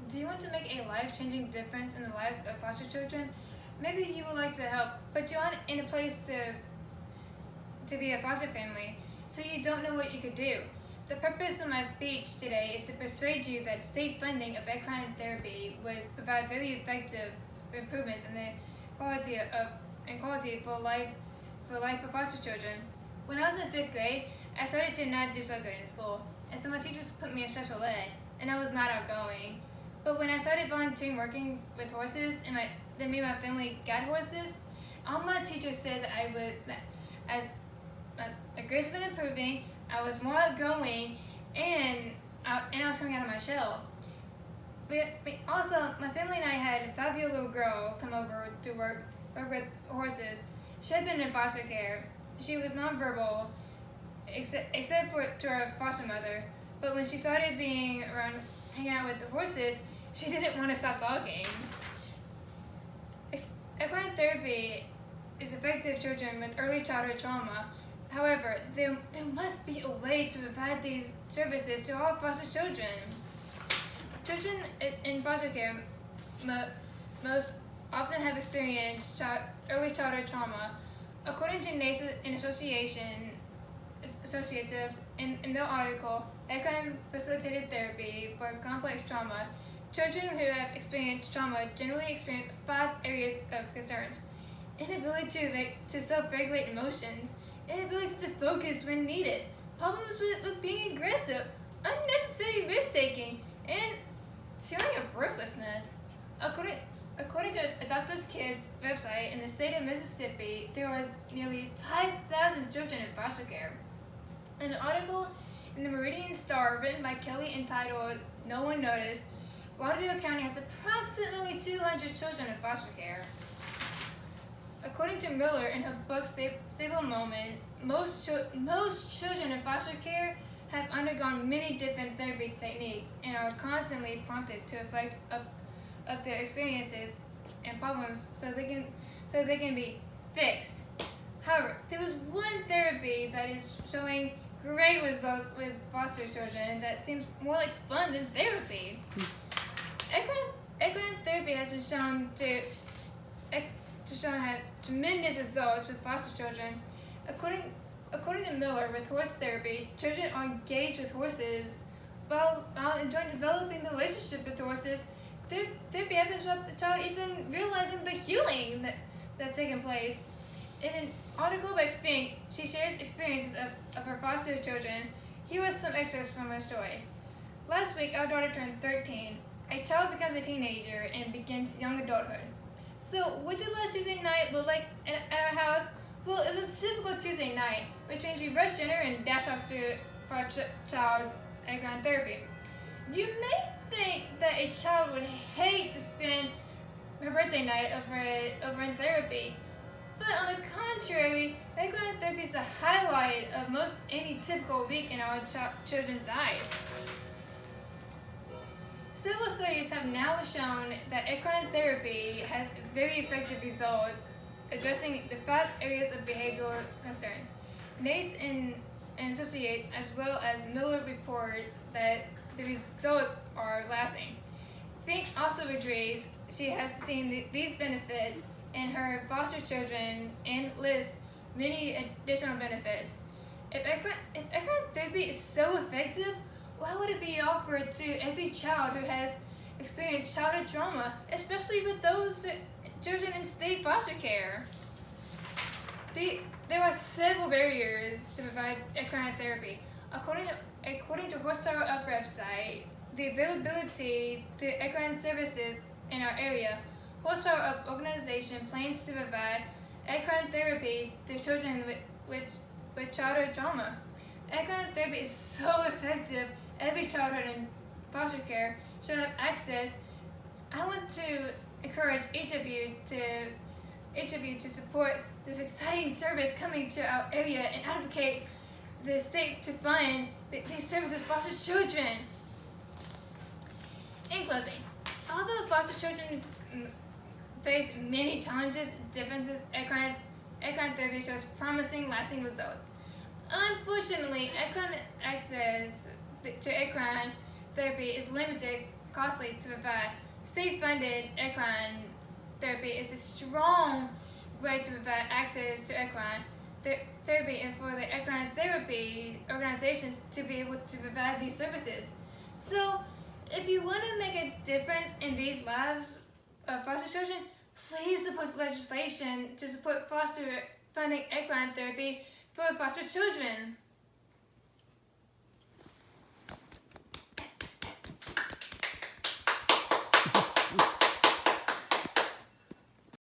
Do you want to make a life-changing difference in the lives of foster children? Maybe you would like to help, but you're not in a place to be a foster family, so you don't know what you could do. The purpose of my speech today is to persuade you that state funding of equine therapy would provide very effective improvements in the quality for life for foster children. When I was in 5th grade, I started to not do so good in school, and so my teachers put me in special ed, and I was not outgoing. But when I started volunteering working with horses, and then me and my family got horses, all my teachers said that my grades have been improving, I was more outgoing, and I was coming out of my shell. Also, my family and I had a 5-year-old little girl come over to work with horses. She had been in foster care. She was nonverbal, except for to her foster mother. But when she started being around, hanging out with the horses, she didn't want to stop talking. Equine therapy is effective for children with early childhood trauma. However, there must be a way to provide these services to all foster children. Children in foster care most often have experienced early childhood trauma. According to NACE and Associatives, in their article, Equine Facilitated Therapy for Complex Trauma, children who have experienced trauma generally experience 5 areas of concerns: inability to self-regulate emotions, inability to focus when needed, problems with being aggressive, unnecessary risk-taking, and feeling of worthlessness. According to Adopt Us Kids website, in the state of Mississippi, there was nearly 5,000 children in foster care. In an article in the Meridian Star written by Kelly entitled "No One Noticed," Lauderdale County has approximately 200 children in foster care. According to Miller in her book Stable Moments, most children in foster care have undergone many different therapy techniques and are constantly prompted to reflect of their experiences and problems so they can be fixed. However, there was one therapy that is showing great results with foster children that seems more like fun than therapy. Equine therapy has been shown to have tremendous results with foster children. According to Miller, with horse therapy, children are engaged with horses while enjoying developing the relationship with horses. Therapy happens without the child even realizing the healing that's taking place. In an article by Fink, she shares experiences of her foster children. Here was some excerpts from her story. Last week, our daughter turned 13. A child becomes a teenager and begins young adulthood. So, what did last Tuesday night look like at our house? Well, it was a typical Tuesday night, which means we rushed dinner and dashed off for our child's equine therapy. You may think that a child would hate to spend her birthday night over in therapy, but on the contrary, equine therapy is the highlight of most any typical week in our children's eyes. Several studies have now shown that equine therapy has very effective results addressing the 5 areas of behavioral concerns. NACE and Associates, as well as Miller, reports that the results are lasting. Fink also agrees she has seen these benefits in her foster children and lists many additional benefits. If equine therapy is so effective, why would it be offered to every child who has experienced childhood trauma, especially with those children in state foster care? There are several barriers to provide equine therapy. According to Horsepower Up website, the availability to equine services in our area, Horsepower Up organization plans to provide equine therapy to children with childhood trauma. Equine therapy is so effective, every childhood in foster care should have access. I want to encourage each of you to support this exciting service coming to our area and advocate the state to fund these services for foster children. In closing, although foster children face many challenges and differences, equine therapy shows promising, lasting results. Unfortunately, equine access to equine therapy is limited costly to provide. State-funded equine therapy is a strong way to provide access to equine therapy and for the equine therapy organizations to be able to provide these services. So, if you want to make a difference in these lives of foster children, please support legislation to support foster funding equine therapy for foster children.